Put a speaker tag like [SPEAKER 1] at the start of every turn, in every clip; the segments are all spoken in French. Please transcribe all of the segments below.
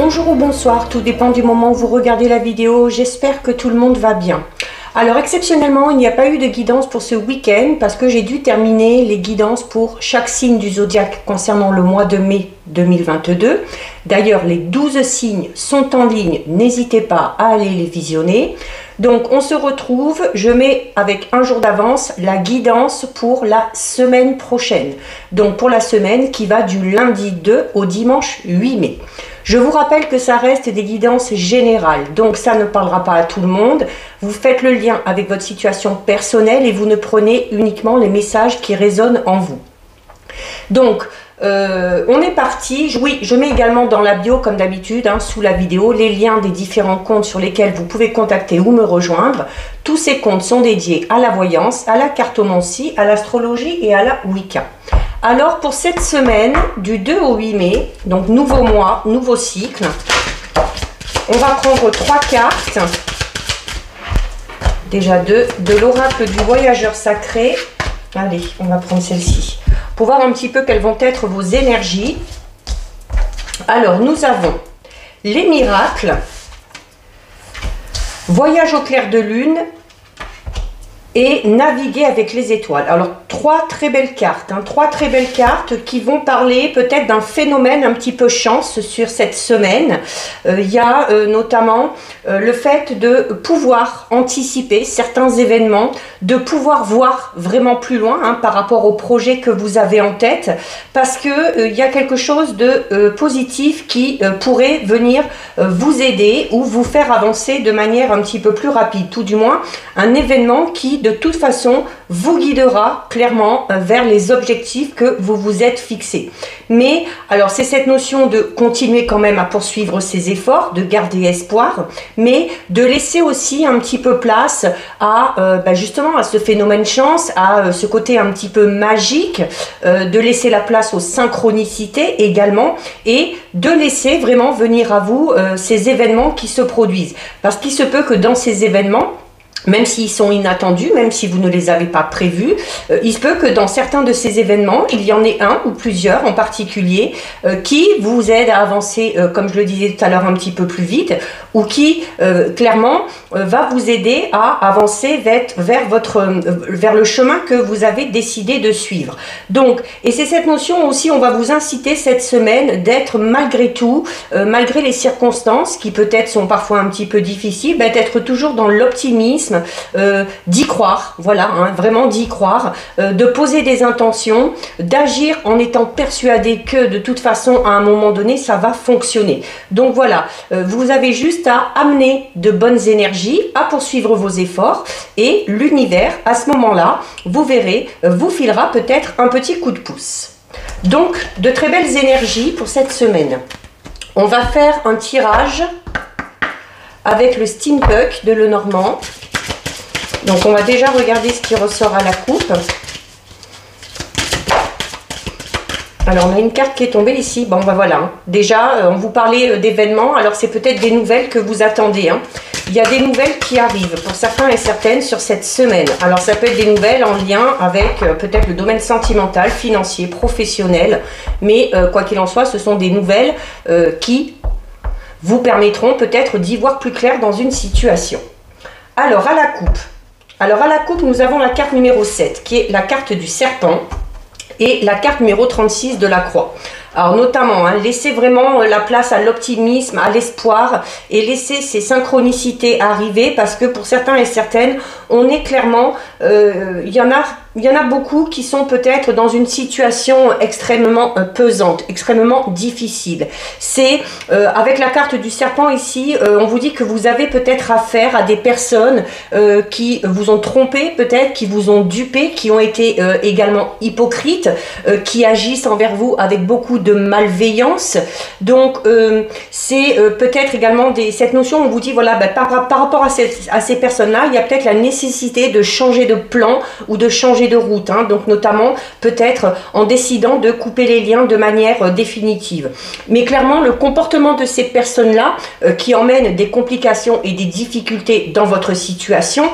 [SPEAKER 1] Bonjour ou bonsoir, tout dépend du moment où vous regardez la vidéo. J'espère que tout le monde va bien. Alors exceptionnellement, il n'y a pas eu de guidance pour ce week-end parce que j'ai dû terminer les guidances pour chaque signe du zodiaque concernant le mois de mai 2022. D'ailleurs, les 12 signes sont en ligne, n'hésitez pas à aller les visionner. Donc on se retrouve, je mets avec un jour d'avance la guidance pour la semaine prochaine. Donc pour la semaine qui va du lundi 2 au dimanche 8 mai. Je vous rappelle que ça reste des guidances générales, donc ça ne parlera pas à tout le monde. Vous faites le lien avec votre situation personnelle et vous ne prenez uniquement les messages qui résonnent en vous. Donc, on est parti. Oui, je mets également dans la bio, comme d'habitude, sous la vidéo, les liens des différents comptes sur lesquels vous pouvez contacter ou me rejoindre. Tous ces comptes sont dédiés à la voyance, à la cartomancie, à l'astrologie et à la Wicca. Alors, pour cette semaine, du 2 au 8 mai, donc nouveau mois, nouveau cycle, on va prendre 3 cartes. Déjà 2, de l'oracle du voyageur sacré. Allez, on va prendre celle-ci. Pour voir un petit peu quelles vont être vos énergies. Alors, nous avons les miracles, voyage au clair de lune et naviguer avec les étoiles. Alors, 3 très belles cartes, 3 très belles cartes qui vont parler peut-être d'un phénomène un petit peu chance sur cette semaine. Il y a notamment le fait de pouvoir anticiper certains événements, de pouvoir voir vraiment plus loin par rapport au projet que vous avez en tête, parce que il y a quelque chose de positif qui pourrait venir vous aider ou vous faire avancer de manière un petit peu plus rapide, tout du moins un événement qui de toute façon vous guidera clairement vers les objectifs que vous vous êtes fixés. Mais alors c'est cette notion de continuer quand même à poursuivre ses efforts, de garder espoir, mais de laisser aussi un petit peu place à justement à ce phénomène chance, à ce côté un petit peu magique, de laisser la place aux synchronicités également et de laisser vraiment venir à vous ces événements qui se produisent. Parce qu'il se peut que dans ces événements, même s'ils sont inattendus, même si vous ne les avez pas prévus, il se peut que dans certains de ces événements, il y en ait un ou plusieurs en particulier qui vous aident à avancer, comme je le disais tout à l'heure, un petit peu plus vite, ou qui clairement va vous aider à avancer vers le chemin que vous avez décidé de suivre. Donc, et c'est cette notion aussi, on va vous inciter cette semaine d'être malgré tout, malgré les circonstances qui peut-être sont parfois un petit peu difficiles, d'être toujours dans l'optimisme, d'y croire, voilà, vraiment d'y croire, de poser des intentions, d'agir en étant persuadé que de toute façon à un moment donné ça va fonctionner. Donc voilà, vous avez juste à amener de bonnes énergies, à poursuivre vos efforts et l'univers à ce moment-là, vous verrez, vous filera peut-être un petit coup de pouce. Donc de très belles énergies pour cette semaine. On va faire un tirage avec le Steampunk de Lenormand. Donc on va déjà regarder ce qui ressort à la coupe. Alors on a une carte qui est tombée ici. Bon voilà, déjà on vous parlait d'événements, alors c'est peut-être des nouvelles que vous attendez. Il y a des nouvelles qui arrivent pour certains et certaines sur cette semaine. Alors ça peut être des nouvelles en lien avec peut-être le domaine sentimental, financier, professionnel. Mais quoi qu'il en soit, ce sont des nouvelles qui vous permettront peut-être d'y voir plus clair dans une situation. Alors à la coupe. Alors à la coupe, nous avons la carte numéro 7 qui est la carte du serpent et la carte numéro 36 de la croix. Alors notamment, laissez vraiment la place à l'optimisme, à l'espoir et laissez ces synchronicités arriver parce que pour certains et certaines, on est clairement, il y en a beaucoup qui sont peut-être dans une situation extrêmement pesante, extrêmement difficile. C'est avec la carte du serpent ici, on vous dit que vous avez peut-être affaire à des personnes qui vous ont trompé, peut-être, qui vous ont dupé, qui ont été également hypocrites, qui agissent envers vous avec beaucoup de malveillance. Donc c'est peut-être également cette notion, on vous dit voilà, par rapport à ces personnes-là, il y a peut-être la nécessité de changer de plan ou de changer changer de route, hein, donc notamment peut-être en décidant de couper les liens de manière définitive. Mais clairement, le comportement de ces personnes-là qui emmènent des complications et des difficultés dans votre situation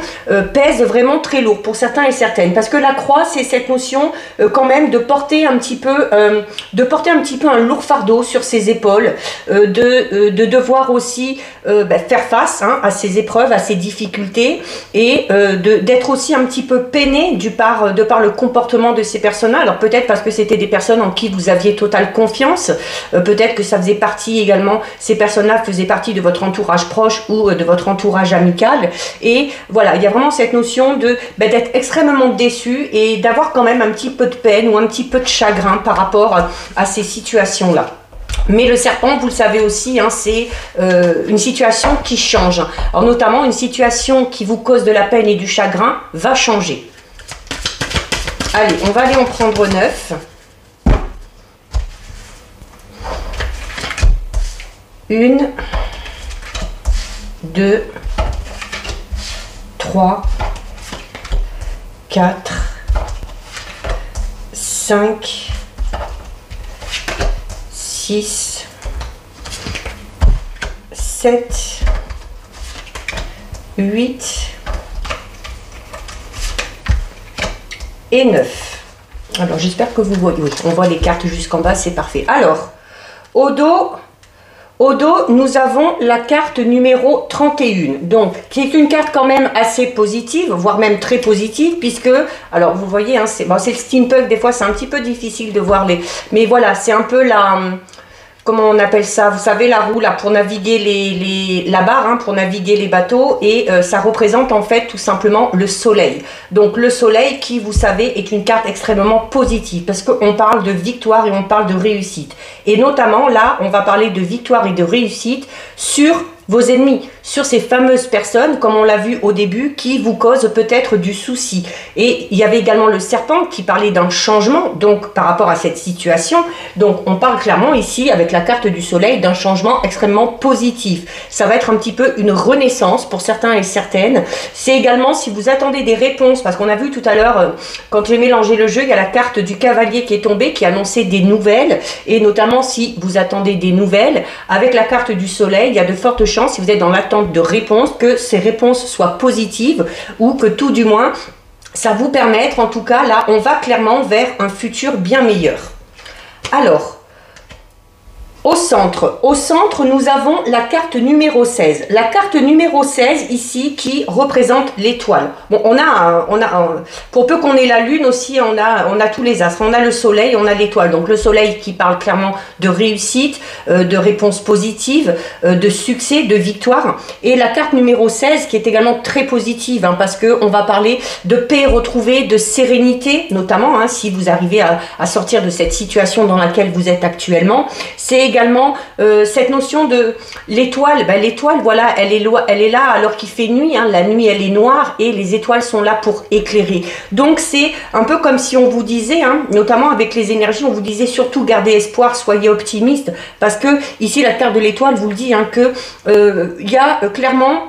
[SPEAKER 1] pèse vraiment très lourd pour certains et certaines, parce que la croix, c'est cette notion quand même de porter un petit peu un lourd fardeau sur ses épaules, de devoir aussi faire face, hein, à ces épreuves, à ces difficultés, et d'être aussi un petit peu peiné de par le comportement de ces personnes-là. Alors peut-être parce que c'était des personnes en qui vous aviez totale confiance, peut-être que ça faisait partie également, ces personnes-là faisaient partie de votre entourage proche ou de votre entourage amical, et voilà, il y a vraiment cette notion d'être extrêmement déçu et d'avoir quand même un petit peu de peine ou un petit peu de chagrin par rapport à ces situations-là. Mais le serpent, vous le savez aussi, hein, c'est une situation qui change. Alors notamment, une situation qui vous cause de la peine et du chagrin va changer. Allez, on va aller en prendre 9. 1, 2, 3, 4, 5, 6, 7, 8 et 9. Alors j'espère que vous voyez, oui, on voit les cartes jusqu'en bas, c'est parfait. Alors, au dos, nous avons la carte numéro 31, donc qui est une carte quand même assez positive, voire même très positive, puisque, alors vous voyez, hein, c'est le steampunk, des fois c'est un petit peu difficile de voir les... Mais voilà, c'est un peu la... Comment on appelle ça? Vous savez, la roue là pour naviguer la barre, hein, pour naviguer les bateaux, et ça représente en fait tout simplement le soleil. Donc le soleil qui, vous savez, est une carte extrêmement positive parce qu'on parle de victoire et on parle de réussite. Et notamment là, on va parler de victoire et de réussite sur vos ennemis, sur ces fameuses personnes, comme on l'a vu au début, qui vous causent peut-être du souci. Et il y avait également le serpent qui parlait d'un changement, donc par rapport à cette situation. Donc on parle clairement ici, avec la carte du soleil, d'un changement extrêmement positif. Ça va être un petit peu une renaissance pour certains et certaines. C'est également si vous attendez des réponses, parce qu'on a vu tout à l'heure, quand j'ai mélangé le jeu, il y a la carte du cavalier qui est tombée, qui annonçait des nouvelles, et notamment si vous attendez des nouvelles, avec la carte du soleil, il y a de fortes chances, si vous êtes dans l'attente de réponses, que ces réponses soient positives ou que tout du moins ça vous permette, en tout cas là on va clairement vers un futur bien meilleur. Alors au centre, nous avons la carte numéro 16. La carte numéro 16 ici qui représente l'étoile. Bon, pour peu qu'on ait la lune aussi, on a tous les astres. On a le soleil, on a l'étoile. Donc le soleil qui parle clairement de réussite, de réponse positive, de succès, de victoire. Et la carte numéro 16 qui est également très positive, hein, parce qu'on va parler de paix retrouvée, de sérénité, notamment hein, si vous arrivez à sortir de cette situation dans laquelle vous êtes actuellement. C'est également cette notion de l'étoile. Ben, l'étoile, voilà, elle est là alors qu'il fait nuit. Hein. La nuit, elle est noire et les étoiles sont là pour éclairer. Donc, c'est un peu comme si on vous disait, hein, notamment avec les énergies, on vous disait surtout gardez espoir, soyez optimiste. Parce que ici, la carte de l'étoile vous le dit, hein, que y a clairement...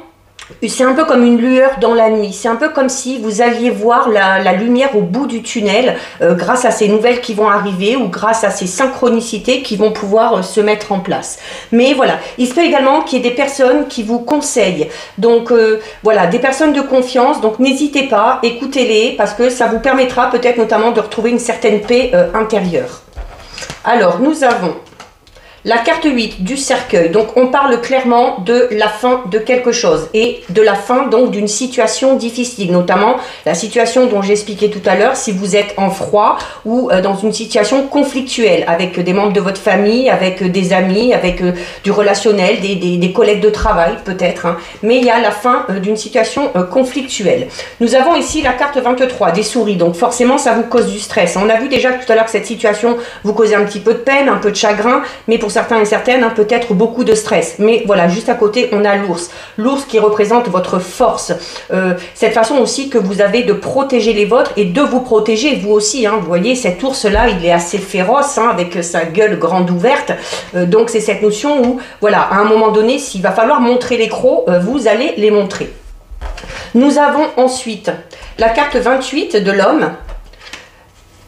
[SPEAKER 1] C'est un peu comme une lueur dans la nuit. C'est un peu comme si vous alliez voir la lumière au bout du tunnel grâce à ces nouvelles qui vont arriver ou grâce à ces synchronicités qui vont pouvoir se mettre en place. Mais voilà, il se peut également qu'il y ait des personnes qui vous conseillent. Donc voilà, des personnes de confiance. Donc n'hésitez pas, écoutez-les parce que ça vous permettra peut-être notamment de retrouver une certaine paix intérieure. Alors, nous avons... la carte 8 du cercueil, donc on parle clairement de la fin de quelque chose et de la fin donc d'une situation difficile, notamment la situation dont j'expliquais tout à l'heure, si vous êtes en froid ou dans une situation conflictuelle avec des membres de votre famille, avec des amis, avec du relationnel, des collègues de travail peut-être, hein, mais il y a la fin d'une situation conflictuelle. Nous avons ici la carte 23, des souris, donc forcément ça vous cause du stress. On a vu déjà tout à l'heure que cette situation vous causait un petit peu de peine, un peu de chagrin, mais pour certains et certaines, hein, peut-être beaucoup de stress. Mais voilà, juste à côté, on a l'ours. L'ours qui représente votre force. Cette façon aussi que vous avez de protéger les vôtres et de vous protéger, vous aussi. Hein. Vous voyez, cet ours-là, il est assez féroce, hein, avec sa gueule grande ouverte. Donc, c'est cette notion où, voilà, à un moment donné, s'il va falloir montrer les crocs, vous allez les montrer. Nous avons ensuite la carte 28 de l'homme.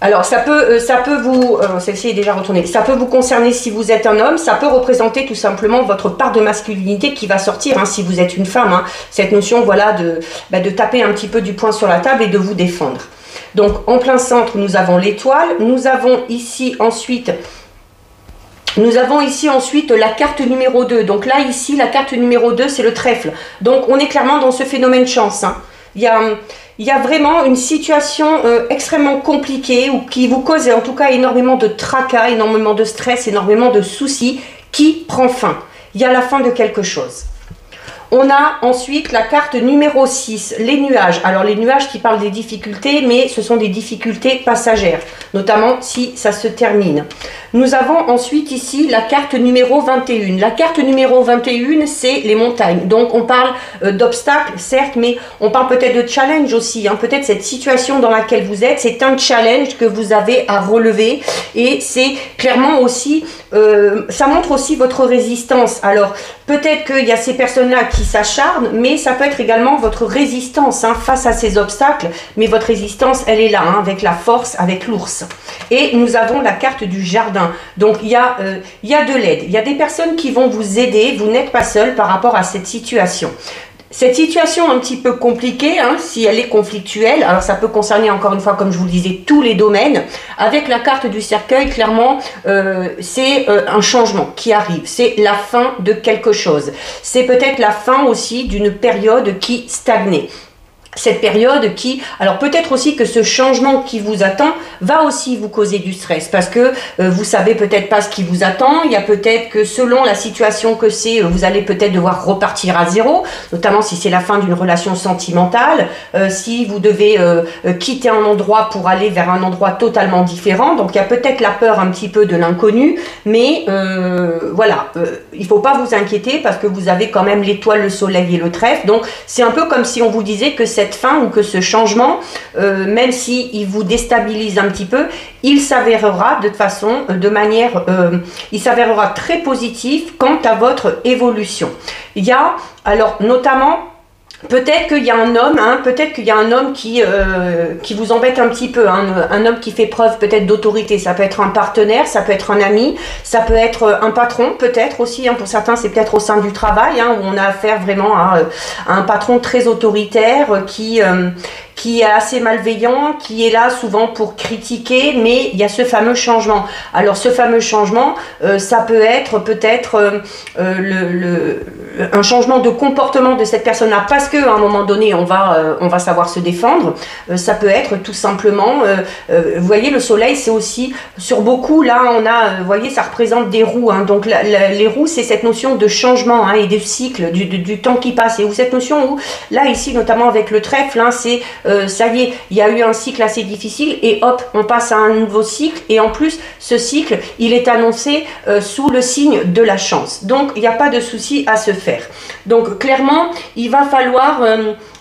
[SPEAKER 1] Alors ça peut vous, celle-ci est déjà retournée, ça peut vous concerner si vous êtes un homme, ça peut représenter tout simplement votre part de masculinité qui va sortir, hein, si vous êtes une femme, hein, cette notion voilà de taper un petit peu du poing sur la table et de vous défendre. Donc en plein centre nous avons l'étoile, nous avons ici ensuite la carte numéro 2. Donc là, ici, la carte numéro 2, c'est le trèfle. Donc, on est clairement dans ce phénomène chance. Hein. Il y a vraiment une situation extrêmement compliquée ou qui vous cause en tout cas énormément de tracas, énormément de stress, énormément de soucis qui prend fin. Il y a la fin de quelque chose. On a ensuite la carte numéro 6, les nuages. Alors les nuages qui parlent des difficultés, mais ce sont des difficultés passagères, notamment si ça se termine. Nous avons ensuite ici la carte numéro 21. La carte numéro 21, c'est les montagnes. Donc on parle d'obstacles, certes, mais on parle peut-être de challenge aussi. Hein. Peut-être cette situation dans laquelle vous êtes, c'est un challenge que vous avez à relever. Et c'est clairement aussi, ça montre aussi votre résistance. Alors peut-être qu'il y a ces personnes-là qui s'acharnent, mais ça peut être également votre résistance hein, face à ces obstacles. Mais votre résistance, elle est là, hein, avec la force, avec l'ours. Et nous avons la carte du jardin. Donc il y a de l'aide, il y a des personnes qui vont vous aider, vous n'êtes pas seul par rapport à cette situation. Cette situation un petit peu compliquée, hein, si elle est conflictuelle, alors ça peut concerner encore une fois, comme je vous le disais, tous les domaines. Avec la carte du cercueil, clairement, c'est un changement qui arrive, c'est la fin de quelque chose. C'est peut-être la fin aussi d'une période qui stagnait. Cette période qui, alors peut-être aussi que ce changement qui vous attend va aussi vous causer du stress parce que vous savez peut-être pas ce qui vous attend, il y a peut-être que selon la situation que c'est, vous allez peut-être devoir repartir à zéro, notamment si c'est la fin d'une relation sentimentale, si vous devez quitter un endroit pour aller vers un endroit totalement différent, donc il y a peut-être la peur un petit peu de l'inconnu, mais voilà, il faut pas vous inquiéter parce que vous avez quand même l'étoile, le soleil et le trèfle, donc c'est un peu comme si on vous disait que cette fin ou que ce changement, même s'il vous déstabilise un petit peu, il s'avérera de toute façon, il s'avérera très positif quant à votre évolution. Il y a, alors notamment, peut-être qu'il y a un homme, hein, peut-être qu'il y a un homme qui vous embête un petit peu, hein, un homme qui fait preuve peut-être d'autorité, ça peut être un partenaire, ça peut être un ami, ça peut être un patron peut-être aussi, hein, pour certains c'est peut-être au sein du travail, hein, où on a affaire vraiment à un patron très autoritaire qui est assez malveillant, qui est là souvent pour critiquer, mais il y a ce fameux changement. Alors ce fameux changement, ça peut être peut-être un changement de comportement de cette personne-là, parce qu'à un moment donné, on va savoir se défendre. Ça peut être tout simplement, vous voyez, le soleil, c'est aussi, sur beaucoup, là, on a, vous voyez, ça représente des roues. Hein, donc les roues, c'est cette notion de changement hein, et de cycle, du temps qui passe. Et où cette notion où, là, ici, notamment avec le trèfle, hein, c'est ça y est, il y a eu un cycle assez difficile et hop, on passe à un nouveau cycle et en plus, ce cycle, il est annoncé sous le signe de la chance. Donc, il n'y a pas de souci à se faire. Donc, clairement, il va falloir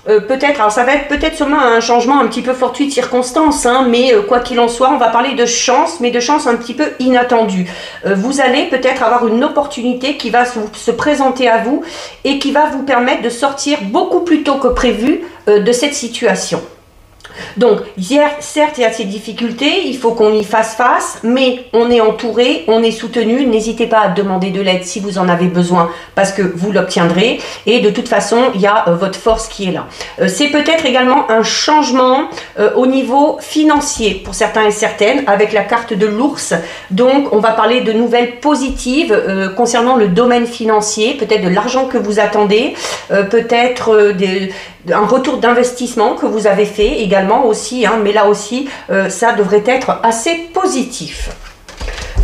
[SPEAKER 1] peut-être, alors ça va être peut-être sûrement un changement un petit peu fortuit de circonstances, hein, mais quoi qu'il en soit, on va parler de chance, mais de chance un petit peu inattendue. Vous allez peut-être avoir une opportunité qui va se présenter à vous et qui va vous permettre de sortir beaucoup plus tôt que prévu de cette situation. Donc, certes, il y a ces difficultés, il faut qu'on y fasse face, mais on est entouré, on est soutenu. N'hésitez pas à demander de l'aide si vous en avez besoin, parce que vous l'obtiendrez. Et de toute façon, il y a votre force qui est là. C'est peut-être également un changement au niveau financier, pour certains et certaines, avec la carte de l'ours. Donc, on va parler de nouvelles positives concernant le domaine financier, peut-être de l'argent que vous attendez, peut-être un retour d'investissement que vous avez fait également aussi, hein, mais là aussi, ça devrait être assez positif.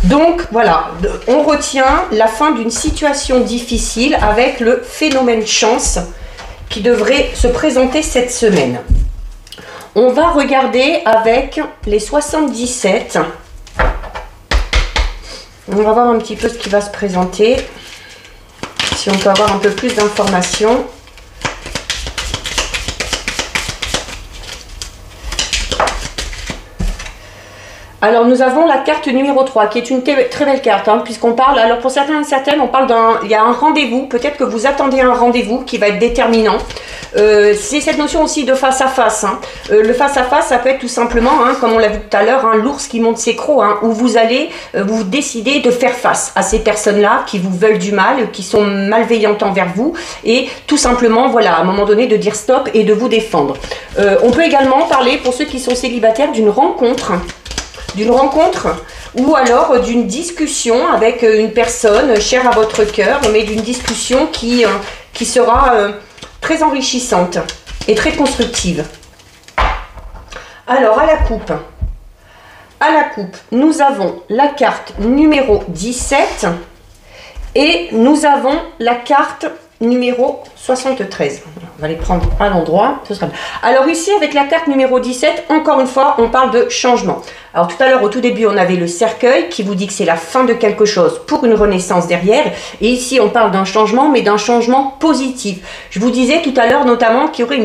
[SPEAKER 1] Donc voilà, on retient la fin d'une situation difficile avec le phénomène chance qui devrait se présenter cette semaine. On va regarder avec les 77. On va voir un petit peu ce qui va se présenter, si on peut avoir un peu plus d'informations. Alors nous avons la carte numéro 3 qui est une très belle carte, hein, puisqu'on parle, alors pour certains et certaines, on parle il y a un rendez-vous, peut-être que vous attendez un rendez-vous qui va être déterminant. C'est cette notion aussi de face à face. Hein. Le face à face, ça peut être tout simplement, hein, comme on l'a vu tout à l'heure, hein, l'ours qui monte ses crocs, hein, où vous allez vous décider de faire face à ces personnes-là qui vous veulent du mal, qui sont malveillantes envers vous, et tout simplement, voilà, à un moment donné, de dire stop et de vous défendre. On peut également parler, pour ceux qui sont célibataires, d'une rencontre ou alors d'une discussion avec une personne chère à votre cœur, mais d'une discussion qui sera très enrichissante et très constructive. Alors, à la coupe, nous avons la carte numéro 17 et nous avons la carte numéro 73. On va les prendre à l'endroit. Alors ici, avec la carte numéro 17, encore une fois, on parle de changement. Alors tout à l'heure, au tout début, on avait le cercueil qui vous dit que c'est la fin de quelque chose pour une renaissance derrière. Et ici, on parle d'un changement, mais d'un changement positif. Je vous disais tout à l'heure notamment qu'il y aurait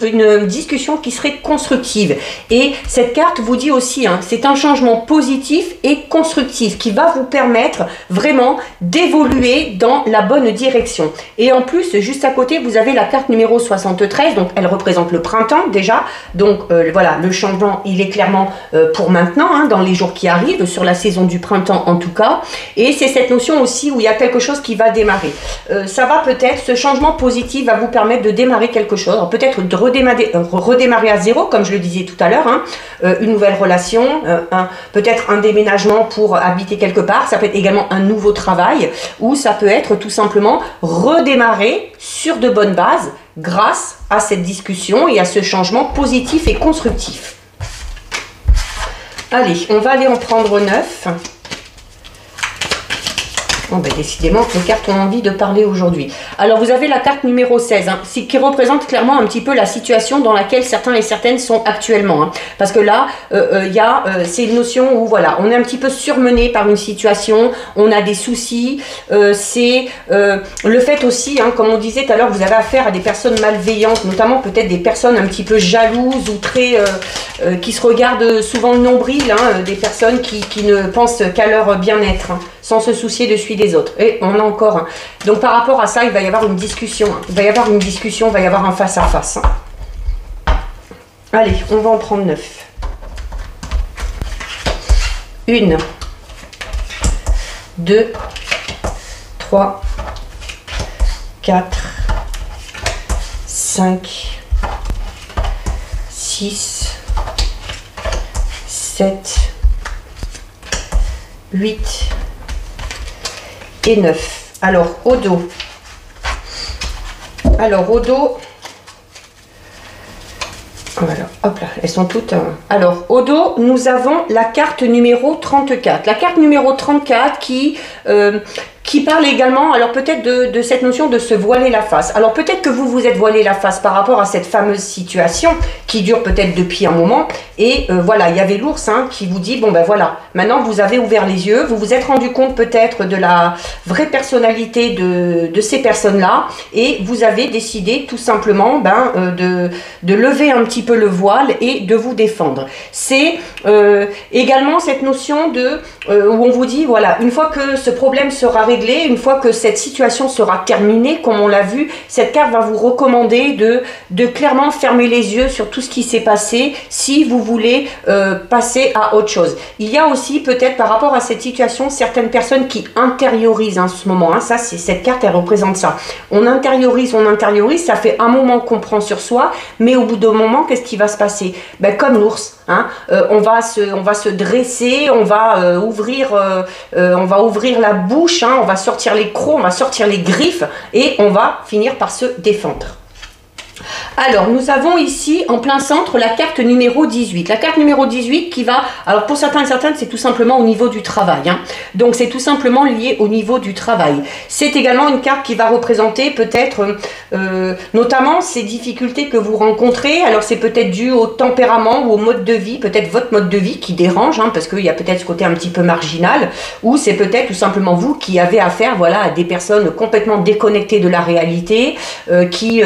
[SPEAKER 1] une discussion qui serait constructive. Et cette carte vous dit aussi, hein, c'est un changement positif et constructif qui va vous permettre vraiment d'évoluer dans la bonne direction. Et en plus, juste à côté, vous avez la carte numéro 73, donc elle représente le printemps déjà. Donc voilà, le changement, il est clairement pour maintenant. Hein, dans les jours qui arrivent, sur la saison du printemps en tout cas, et c'est cette notion aussi où il y a quelque chose qui va démarrer. Ça va peut-être, ce changement positif va vous permettre de démarrer quelque chose, peut-être de redémarrer à zéro, comme je le disais tout à l'heure, hein, une nouvelle relation, peut-être un déménagement pour habiter quelque part, ça peut être également un nouveau travail, ou ça peut être tout simplement redémarrer sur de bonnes bases grâce à cette discussion et à ce changement positif et constructif. Allez, on va aller en prendre 9. Bon, ben, décidément, les cartes ont envie de parler aujourd'hui. Alors, vous avez la carte numéro 16, hein, qui représente clairement un petit peu la situation dans laquelle certains et certaines sont actuellement. Hein, parce que là, c'est une notion où, voilà, on est un petit peu surmené par une situation, on a des soucis. C'est le fait aussi, hein, comme on disait tout à l'heure, vous avez affaire à des personnes malveillantes, notamment peut-être des personnes un petit peu jalouses ou très... qui se regardent souvent le nombril, hein, des personnes qui ne pensent qu'à leur bien-être, hein, sans se soucier de celui des autres. Et on a encore un. Donc par rapport à ça, il va y avoir une discussion. Hein. Il va y avoir une discussion, il va y avoir un face-à-face. Hein. Allez, on va en prendre 9. 1, 2, 3, 4, 5, 6, 7, 8 et 9. Alors, au dos. Voilà, hop là, elles sont toutes... Alors, au dos, nous avons la carte numéro 34. La carte numéro 34 qui parle également, alors peut-être de cette notion de se voiler la face. Alors peut-être que vous vous êtes voilé la face par rapport à cette fameuse situation qui dure peut-être depuis un moment. Et voilà, il y avait l'ours, hein, qui vous dit, bon ben voilà, maintenant vous avez ouvert les yeux, vous vous êtes rendu compte peut-être de la vraie personnalité de ces personnes-là. Et vous avez décidé tout simplement de lever un petit peu le voile et de vous défendre. C'est également cette notion où on vous dit, voilà, une fois que ce problème sera réglé, une fois que cette situation sera terminée, comme on l'a vu, cette carte va vous recommander de clairement fermer les yeux sur tout ce qui s'est passé si vous voulez passer à autre chose. Il y a aussi peut-être par rapport à cette situation certaines personnes qui intériorisent en ce moment. Hein, ça, c'est cette carte, elle représente ça. On intériorise, ça fait un moment qu'on prend sur soi, mais au bout d'un moment, qu'est-ce qui va se passer? Ben, comme l'ours, hein, on va se dresser, on va ouvrir la bouche, hein, on va sortir les crocs, on va sortir les griffes et on va finir par se défendre. Alors, nous avons ici en plein centre la carte numéro 18. La carte numéro 18 qui va, alors pour certains et certaines, c'est tout simplement au niveau du travail. Hein. Donc, c'est tout simplement lié au niveau du travail. C'est également une carte qui va représenter peut-être, notamment ces difficultés que vous rencontrez. Alors, c'est peut-être dû au tempérament ou au mode de vie, peut-être votre mode de vie qui dérange, hein, parce qu'il y a peut-être ce côté un petit peu marginal, ou c'est peut-être tout simplement vous qui avez affaire, voilà, à des personnes complètement déconnectées de la réalité, qui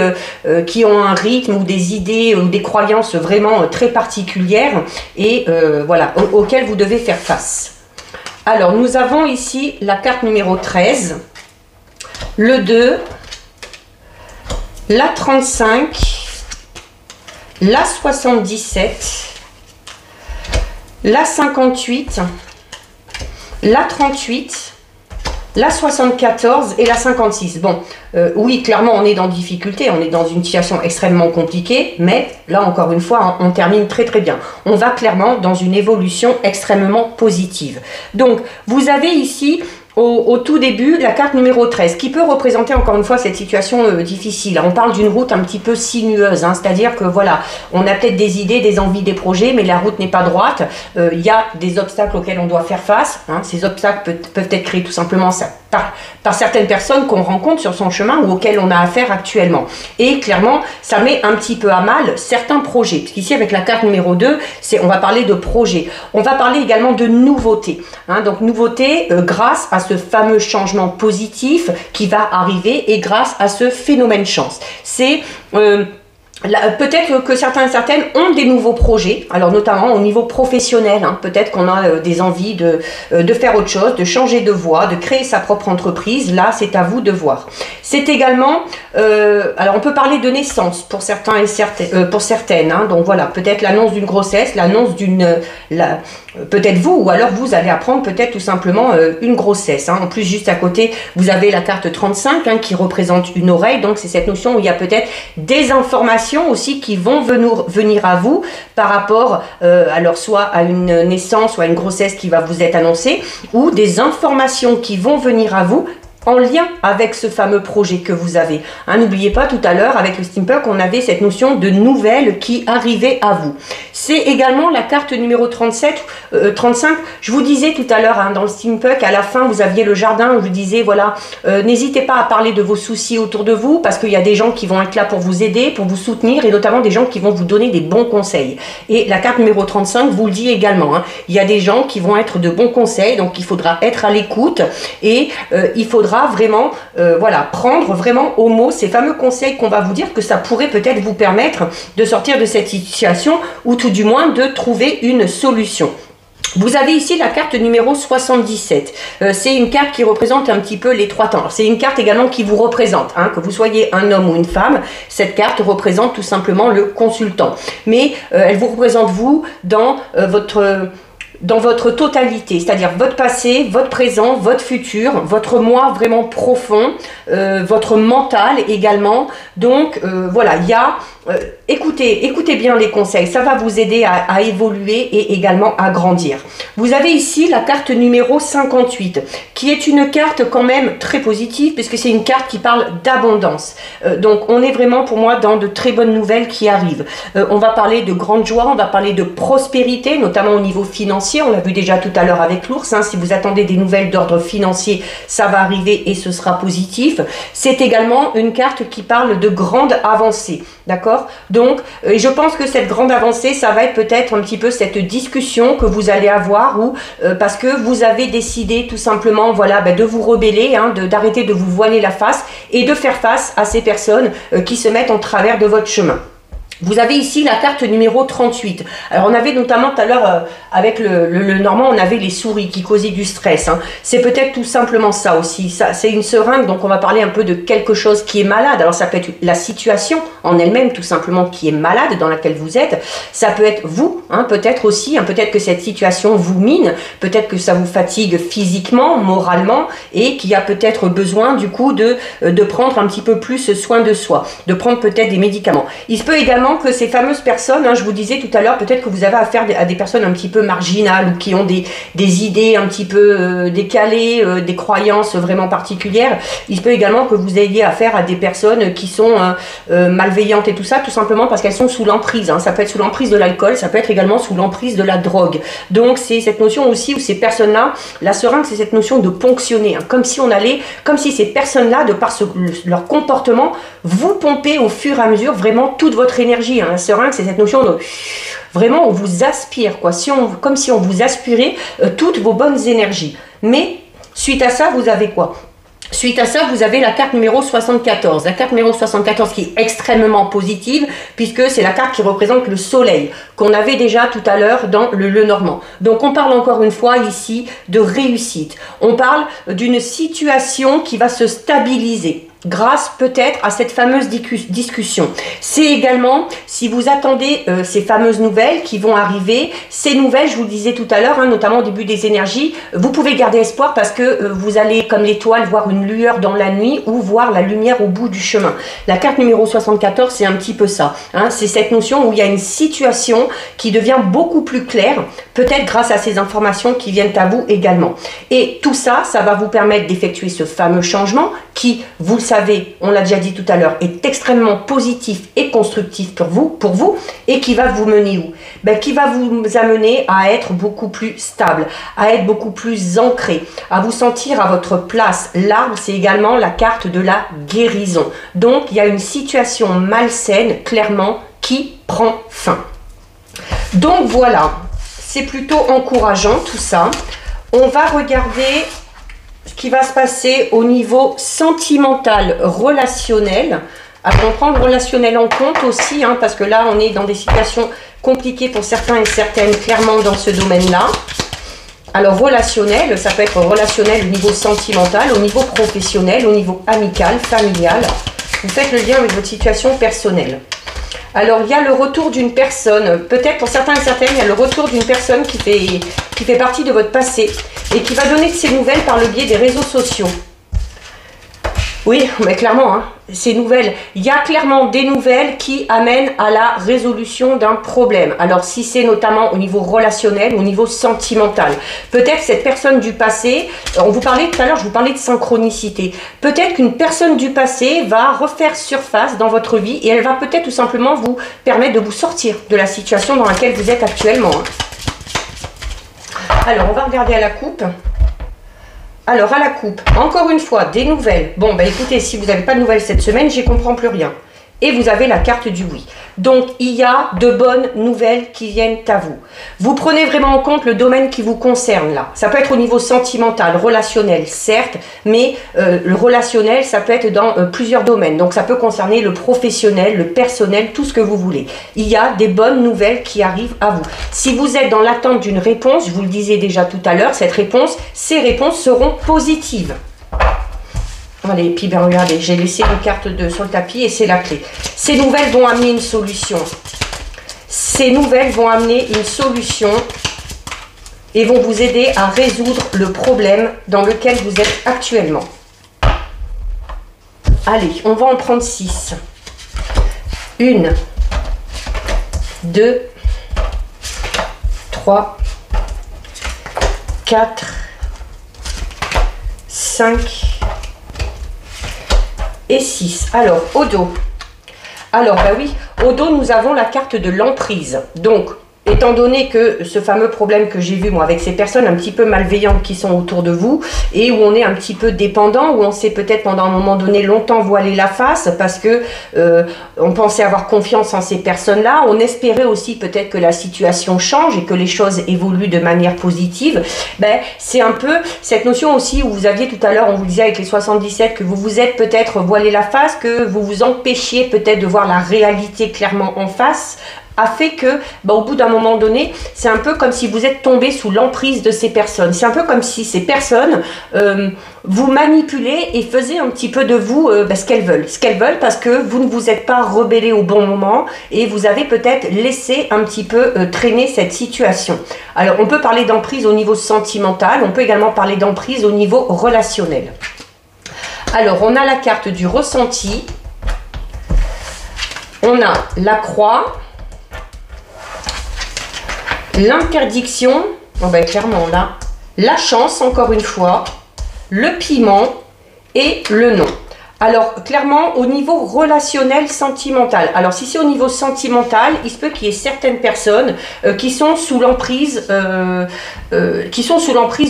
[SPEAKER 1] ont un rythme ou des idées ou des croyances vraiment très particulières et voilà, auxquelles vous devez faire face. Alors, nous avons ici la carte numéro 13, le 2, la 35, la 77, la 58, la 38, la 74 et la 56. Bon, oui, clairement, on est dans difficulté, on est dans une situation extrêmement compliquée, mais là, encore une fois, on termine très très bien. On va clairement dans une évolution extrêmement positive. Donc, vous avez ici... Au tout début, la carte numéro 13, qui peut représenter encore une fois cette situation difficile. On parle d'une route un petit peu sinueuse, hein, c'est-à-dire que voilà, on a peut-être des idées, des envies, des projets, mais la route n'est pas droite. Il y a des obstacles auxquels on doit faire face. Hein. Ces obstacles peuvent être créés tout simplement par certaines personnes qu'on rencontre sur son chemin ou auxquelles on a affaire actuellement. Et clairement, ça met un petit peu à mal certains projets. Parce qu'ici, avec la carte numéro 2, on va parler de projets. On va parler également de nouveautés. Hein. Donc, nouveautés grâce à ce fameux changement positif qui va arriver et grâce à ce phénomène chance. C'est... peut-être que certains et certaines ont des nouveaux projets, alors notamment au niveau professionnel, hein, peut-être qu'on a des envies de faire autre chose, de changer de voie, de créer sa propre entreprise, là c'est à vous de voir. C'est également, alors on peut parler de naissance pour certains et certaines, hein, donc voilà, peut-être l'annonce d'une grossesse, l'annonce d'une... peut-être vous, ou alors vous allez apprendre peut-être tout simplement une grossesse. Hein. En plus, juste à côté, vous avez la carte 35 hein, qui représente une oreille, donc c'est cette notion où il y a peut-être des informations aussi qui vont venir à vous par rapport alors soit à une naissance ou à une grossesse qui va vous être annoncée, ou des informations qui vont venir à vous en lien avec ce fameux projet que vous avez. Hein, n'oubliez pas tout à l'heure avec le steampunk on avait cette notion de nouvelles qui arrivaient à vous. C'est également la carte numéro 35. Je vous disais tout à l'heure hein, dans le steampunk à la fin vous aviez le jardin où je vous disais voilà n'hésitez pas à parler de vos soucis autour de vous parce qu'il y a des gens qui vont être là pour vous aider, pour vous soutenir et notamment des gens qui vont vous donner des bons conseils. Et la carte numéro 35 vous le dit également. Hein, il y a des gens qui vont être de bons conseils donc il faudra être à l'écoute et il faudra vraiment voilà, prendre vraiment au mot ces fameux conseils qu'on va vous dire que ça pourrait peut-être vous permettre de sortir de cette situation ou tout du moins de trouver une solution. Vous avez ici la carte numéro 77. C'est une carte qui représente un petit peu les trois temps. C'est une carte également qui vous représente, hein, que vous soyez un homme ou une femme. Cette carte représente tout simplement le consultant. Mais elle vous représente vous dans votre totalité, c'est-à-dire votre passé, votre présent, votre futur, votre moi vraiment profond, votre mental également. Donc voilà, il y a écoutez bien les conseils, ça va vous aider à évoluer et également à grandir. Vous avez ici la carte numéro 58 qui est une carte quand même très positive puisque c'est une carte qui parle d'abondance. Donc on est vraiment pour moi dans de très bonnes nouvelles qui arrivent. On va parler de grande joie, on va parler de prospérité notamment au niveau financier, on l'a vu déjà tout à l'heure avec l'ours, hein, si vous attendez des nouvelles d'ordre financier ça va arriver et ce sera positif. C'est également une carte qui parle de grande avancée, d'accord? Donc, je pense que cette grande avancée, ça va être peut-être un petit peu cette discussion que vous allez avoir ou parce que vous avez décidé tout simplement, voilà, de vous rebeller, hein, d'arrêter de vous voiler la face et de faire face à ces personnes qui se mettent en travers de votre chemin. Vous avez ici la carte numéro 38. Alors on avait notamment tout à l'heure avec le normand, on avait les souris qui causaient du stress. Hein. C'est peut-être tout simplement ça aussi. C'est une seringue, donc on va parler un peu de quelque chose qui est malade. Alors ça peut être la situation en elle-même tout simplement qui est malade dans laquelle vous êtes. Ça peut être vous, hein, peut-être aussi. Hein, peut-être que cette situation vous mine. Peut-être que ça vous fatigue physiquement, moralement et qu'il y a peut-être besoin du coup de prendre un petit peu plus soin de soi. De prendre peut-être des médicaments. Il se peut également que ces fameuses personnes, hein, je vous disais tout à l'heure, peut-être que vous avez affaire à des personnes un petit peu marginales ou qui ont des idées un petit peu décalées, des croyances vraiment particulières. Il se peut également que vous ayez affaire à des personnes qui sont malveillantes et tout ça, tout simplement parce qu'elles sont sous l'emprise. Hein. Ça peut être sous l'emprise de l'alcool, ça peut être également sous l'emprise de la drogue. Donc c'est cette notion aussi où ces personnes-là, la seringue, c'est cette notion de ponctionner, hein, comme si ces personnes-là, de par leur comportement, vous pompez au fur et à mesure vraiment toute votre énergie. Hein. La seringue, c'est cette notion de vraiment on vous aspire, quoi. Comme si on vous aspirait toutes vos bonnes énergies. Mais suite à ça, vous avez quoi? Suite à ça, vous avez la carte numéro 74. La carte numéro 74 qui est extrêmement positive puisque c'est la carte qui représente le soleil qu'on avait déjà tout à l'heure dans le normand. Donc on parle encore une fois ici de réussite. On parle d'une situation qui va se stabiliser. grâce peut-être à cette fameuse discussion. C'est également, si vous attendez ces fameuses nouvelles qui vont arriver, ces nouvelles, je vous le disais tout à l'heure, hein, notamment au début des énergies, vous pouvez garder espoir parce que vous allez, comme l'étoile, voir une lueur dans la nuit ou voir la lumière au bout du chemin. La carte numéro 74, c'est un petit peu ça. Hein, c'est cette notion où il y a une situation qui devient beaucoup plus claire, peut-être grâce à ces informations qui viennent à vous également. Et tout ça, ça va vous permettre d'effectuer ce fameux changement qui, vous le savez, on l'a déjà dit tout à l'heure, est extrêmement positif et constructif pour vous et qui va vous mener où? Ben, qui va vous amener à être beaucoup plus stable, à être beaucoup plus ancré, à vous sentir à votre place. L'arbre, c'est également la carte de la guérison. Donc, il y a une situation malsaine, clairement, qui prend fin. Donc, voilà, c'est plutôt encourageant tout ça. On va regarder ce qui va se passer au niveau sentimental, relationnel. Alors, on prend le relationnel en compte aussi, hein, parce que là, on est dans des situations compliquées pour certains et certaines, clairement, dans ce domaine-là. Alors, relationnel, ça peut être relationnel au niveau sentimental, au niveau professionnel, au niveau amical, familial. Vous faites le lien avec votre situation personnelle. Alors, il y a le retour d'une personne, peut-être pour certains et certaines, il y a le retour d'une personne qui fait partie de votre passé et qui va donner de ses nouvelles par le biais des réseaux sociaux. Oui, mais clairement, hein, ces nouvelles, il y a clairement des nouvelles qui amènent à la résolution d'un problème. Alors, si c'est notamment au niveau relationnel, au niveau sentimental, peut-être cette personne du passé, on vous parlait tout à l'heure, je vous parlais de synchronicité. Peut-être qu'une personne du passé va refaire surface dans votre vie et elle va peut-être tout simplement vous permettre de vous sortir de la situation dans laquelle vous êtes actuellement. Hein. Alors, on va regarder à la coupe. Alors, à la coupe, encore une fois, des nouvelles. Bon, bah écoutez, si vous n'avez pas de nouvelles cette semaine, j'y comprends plus rien. Et vous avez la carte du oui. Donc, il y a de bonnes nouvelles qui viennent à vous. Vous prenez vraiment en compte le domaine qui vous concerne là. Ça peut être au niveau sentimental, relationnel, certes, mais le relationnel, ça peut être dans plusieurs domaines. Donc, ça peut concerner le professionnel, le personnel, tout ce que vous voulez. Il y a des bonnes nouvelles qui arrivent à vous. Si vous êtes dans l'attente d'une réponse, je vous le disais déjà tout à l'heure, ces réponses seront positives. Allez, et puis ben regardez, j'ai laissé une carte sur le tapis et c'est la clé. Ces nouvelles vont amener une solution. Ces nouvelles vont amener une solution et vont vous aider à résoudre le problème dans lequel vous êtes actuellement. Allez, on va en prendre 6. 1, 2, 3, 4, 5 et 6. Alors, au dos. Alors, bah oui, au dos, nous avons la carte de l'emprise. Donc, étant donné que ce fameux problème que j'ai vu, moi, avec ces personnes un petit peu malveillantes qui sont autour de vous, et où on est un petit peu dépendant, où on s'est peut-être pendant un moment donné longtemps voilé la face, parce que on pensait avoir confiance en ces personnes-là, on espérait aussi peut-être que la situation change et que les choses évoluent de manière positive, ben, c'est un peu cette notion aussi où vous aviez tout à l'heure, on vous disait avec les 77, que vous vous êtes peut-être voilé la face, que vous vous empêchiez peut-être de voir la réalité clairement en face, a fait que, au bout d'un moment donné, c'est un peu comme si vous êtes tombé sous l'emprise de ces personnes. C'est un peu comme si ces personnes vous manipulaient et faisaient un petit peu de vous ce qu'elles veulent. Ce qu'elles veulent parce que vous ne vous êtes pas rebellé au bon moment et vous avez peut-être laissé un petit peu traîner cette situation. Alors, on peut parler d'emprise au niveau sentimental, on peut également parler d'emprise au niveau relationnel. Alors, on a la carte du ressenti, on a la croix, l'interdiction, clairement là, la chance encore une fois, le piment et le non. Alors clairement au niveau relationnel sentimental, alors si c'est au niveau sentimental, il se peut qu'il y ait certaines personnes qui sont sous l'emprise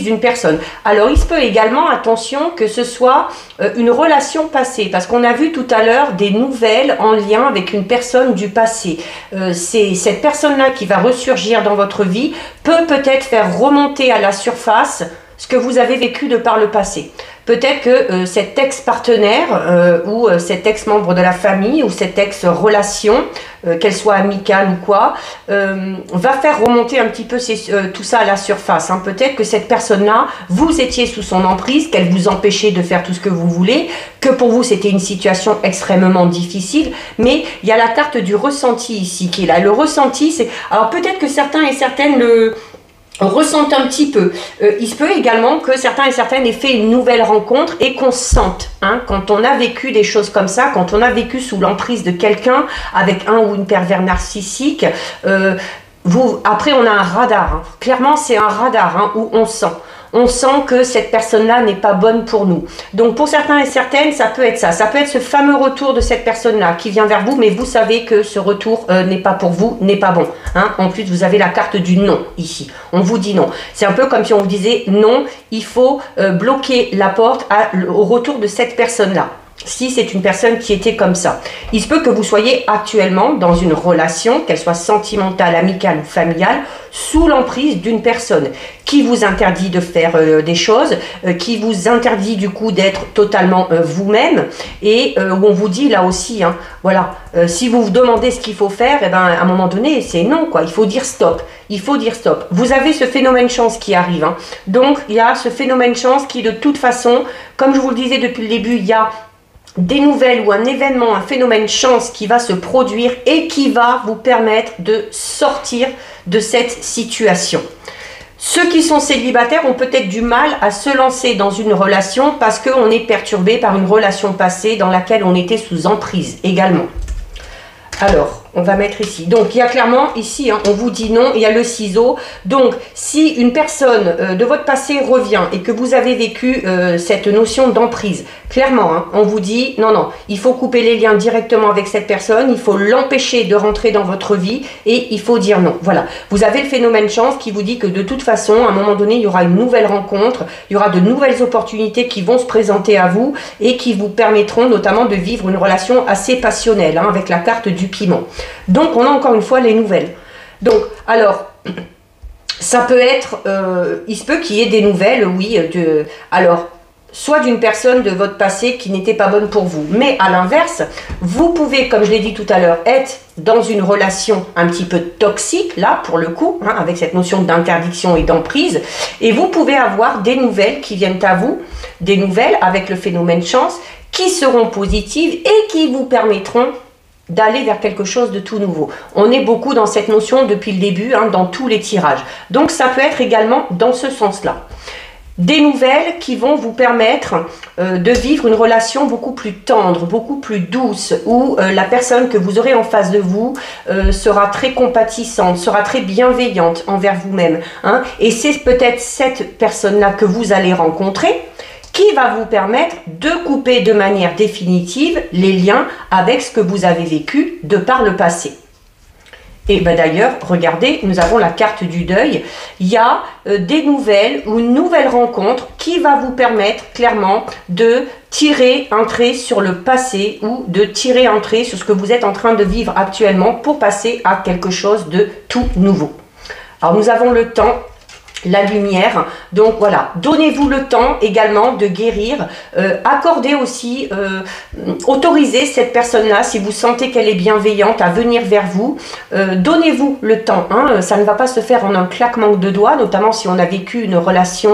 [SPEAKER 1] d'une personne. Alors il se peut également, attention, que ce soit une relation passée, parce qu'on a vu tout à l'heure des nouvelles en lien avec une personne du passé. C'est cette personne-là qui va ressurgir dans votre vie, peut peut-être faire remonter à la surface ce que vous avez vécu de par le passé. Peut-être que cet ex-partenaire ou cet ex-membre de la famille ou cette ex-relation, qu'elle soit amicale ou quoi, va faire remonter un petit peu tout ça à la surface. Hein. Peut-être que cette personne-là, vous étiez sous son emprise, qu'elle vous empêchait de faire tout ce que vous voulez, que pour vous c'était une situation extrêmement difficile, mais il y a la carte du ressenti ici qui est là. Le ressenti, c'est... Alors peut-être que certains et certaines le ressentent un petit peu. Il se peut également que certains et certaines aient fait une nouvelle rencontre et qu'on sente, hein, quand on a vécu des choses comme ça, quand on a vécu sous l'emprise de quelqu'un avec un ou une pervers narcissique, après on a un radar, hein. Clairement c'est un radar, hein, où on sent. On sent que cette personne-là n'est pas bonne pour nous. Donc pour certains et certaines, ça peut être ça. Ça peut être ce fameux retour de cette personne-là qui vient vers vous, mais vous savez que ce retour n'est pas pour vous, n'est pas bon. Hein. En plus, vous avez la carte du non ici. On vous dit non. C'est un peu comme si on vous disait non, il faut bloquer la porte au retour de cette personne-là. Si c'est une personne qui était comme ça. Il se peut que vous soyez actuellement dans une relation, qu'elle soit sentimentale, amicale ou familiale, sous l'emprise d'une personne qui vous interdit de faire des choses, qui vous interdit du coup d'être totalement vous-même, et où on vous dit là aussi, hein, voilà, si vous vous demandez ce qu'il faut faire, et ben, à un moment donné, c'est non, quoi. Il faut dire stop. Il faut dire stop. Vous avez ce phénomène chance qui arrive. Hein. Donc, il y a ce phénomène chance qui, de toute façon, comme je vous le disais depuis le début, il y a des nouvelles ou un événement, un phénomène chance qui va se produire et qui va vous permettre de sortir de cette situation. Ceux qui sont célibataires ont peut-être du mal à se lancer dans une relation parce qu'on est perturbé par une relation passée dans laquelle on était sous emprise également. Alors, on va mettre ici. Donc, il y a clairement ici, hein, on vous dit non, il y a le ciseau. Donc, si une personne de votre passé revient et que vous avez vécu cette notion d'emprise, clairement, hein, on vous dit non, non, il faut couper les liens directement avec cette personne, il faut l'empêcher de rentrer dans votre vie et il faut dire non. Voilà, vous avez le phénomène chance qui vous dit que de toute façon, à un moment donné, il y aura une nouvelle rencontre, il y aura de nouvelles opportunités qui vont se présenter à vous et qui vous permettront notamment de vivre une relation assez passionnelle, hein, avec la carte du piment. Donc, on a encore une fois les nouvelles. Donc, alors, ça peut être, il se peut qu'il y ait des nouvelles, oui, alors, soit d'une personne de votre passé qui n'était pas bonne pour vous. Mais à l'inverse, vous pouvez, comme je l'ai dit tout à l'heure, être dans une relation un petit peu toxique, là, pour le coup, hein, avec cette notion d'interdiction et d'emprise. Et vous pouvez avoir des nouvelles qui viennent à vous, des nouvelles avec le phénomène chance, qui seront positives et qui vous permettront d'aller vers quelque chose de tout nouveau. On est beaucoup dans cette notion depuis le début, hein, dans tous les tirages. Donc ça peut être également dans ce sens-là. Des nouvelles qui vont vous permettre de vivre une relation beaucoup plus tendre, beaucoup plus douce, où la personne que vous aurez en face de vous sera très compatissante, sera très bienveillante envers vous-même. Hein, et c'est peut-être cette personne-là que vous allez rencontrer qui va vous permettre de couper de manière définitive les liens avec ce que vous avez vécu de par le passé. Et ben d'ailleurs, regardez, nous avons la carte du deuil. Il y a des nouvelles ou une nouvelle rencontre qui va vous permettre clairement de tirer un trait sur le passé ou de tirer un trait sur ce que vous êtes en train de vivre actuellement pour passer à quelque chose de tout nouveau. Alors nous avons le temps, la lumière, donc voilà, donnez-vous le temps également de guérir, accordez aussi, autorisez cette personne-là, si vous sentez qu'elle est bienveillante, à venir vers vous, donnez-vous le temps, hein, ça ne va pas se faire en un claquement de doigts, notamment si on a vécu une relation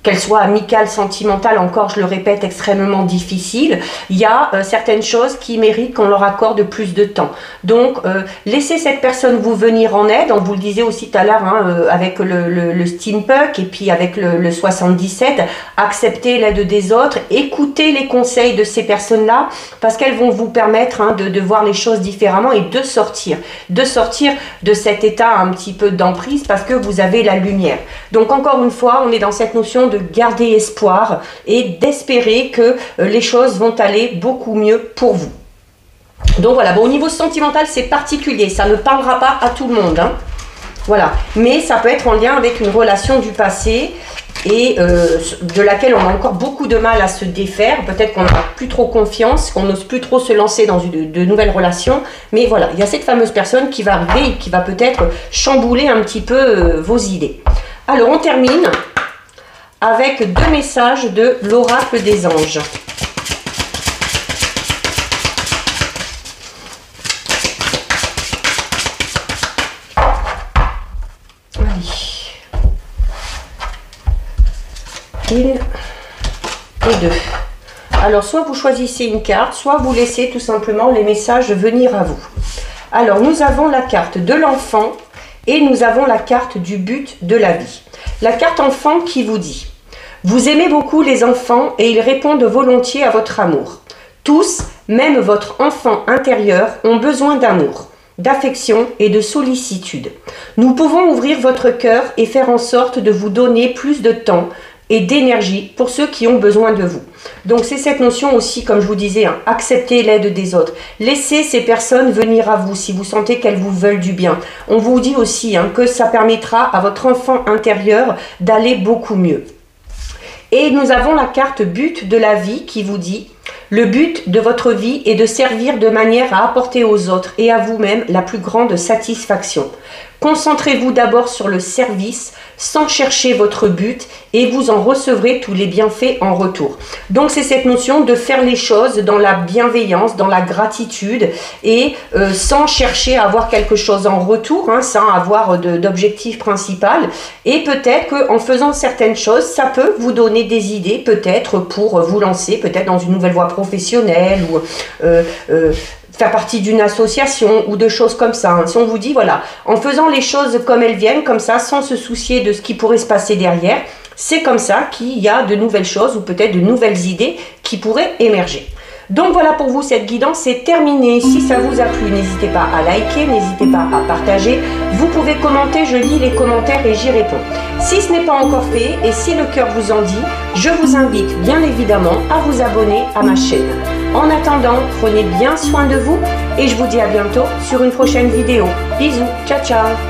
[SPEAKER 1] qu'elle soit amicale, sentimentale, encore je le répète, extrêmement difficile, il y a certaines choses qui méritent qu'on leur accorde plus de temps. Donc, laissez cette personne vous venir en aide, on vous le disait aussi tout à l'heure, hein, avec le steampunk et puis avec le 77, acceptez l'aide des autres, écoutez les conseils de ces personnes-là, parce qu'elles vont vous permettre, hein, de voir les choses différemment et de sortir de cet état un petit peu d'emprise, parce que vous avez la lumière. Donc, encore une fois, on est dans cette notion de garder espoir et d'espérer que les choses vont aller beaucoup mieux pour vous. Donc voilà, bon, au niveau sentimental, c'est particulier, ça ne parlera pas à tout le monde, hein. Voilà, mais ça peut être en lien avec une relation du passé et de laquelle on a encore beaucoup de mal à se défaire. Peut-être qu'on n'a plus trop confiance, qu'on n'ose plus trop se lancer dans de nouvelles relations, mais voilà, il y a cette fameuse personne qui va arriver et qui va peut-être chambouler un petit peu vos idées. Alors, on termine avec 2 messages de l'oracle des anges. Allez. 1 et 2. Alors, soit vous choisissez une carte, soit vous laissez tout simplement les messages venir à vous. Alors, nous avons la carte de l'enfant et nous avons la carte du but de la vie. La carte enfant qui vous dit: vous aimez beaucoup les enfants et ils répondent volontiers à votre amour. Tous, même votre enfant intérieur, ont besoin d'amour, d'affection et de sollicitude. Nous pouvons ouvrir votre cœur et faire en sorte de vous donner plus de temps et d'énergie pour ceux qui ont besoin de vous. Donc c'est cette notion aussi, comme je vous disais, hein, accepter l'aide des autres. Laissez ces personnes venir à vous si vous sentez qu'elles vous veulent du bien. On vous dit aussi hein, que ça permettra à votre enfant intérieur d'aller beaucoup mieux. Et nous avons la carte but de la vie qui vous dit: le but de votre vie est de servir de manière à apporter aux autres et à vous-même la plus grande satisfaction. Concentrez-vous d'abord sur le service sans chercher votre but et vous en recevrez tous les bienfaits en retour. Donc c'est cette notion de faire les choses dans la bienveillance, dans la gratitude et sans chercher à avoir quelque chose en retour, hein, sans avoir d'objectif principal. Et peut-être qu'en faisant certaines choses, ça peut vous donner des idées peut-être pour vous lancer peut-être dans une nouvelle voie professionnelle ou faire partie d'une association ou de choses comme ça. Hein. Si on vous dit, voilà, en faisant les choses comme elles viennent, comme ça, sans se soucier de ce qui pourrait se passer derrière, c'est comme ça qu'il y a de nouvelles choses ou peut-être de nouvelles idées qui pourraient émerger. Donc voilà pour vous, cette guidance, c'est terminé. Si ça vous a plu, n'hésitez pas à liker, n'hésitez pas à partager. Vous pouvez commenter, je lis les commentaires et j'y réponds. Si ce n'est pas encore fait et si le cœur vous en dit, je vous invite bien évidemment à vous abonner à ma chaîne. En attendant, prenez bien soin de vous et je vous dis à bientôt sur une prochaine vidéo. Bisous, ciao ciao.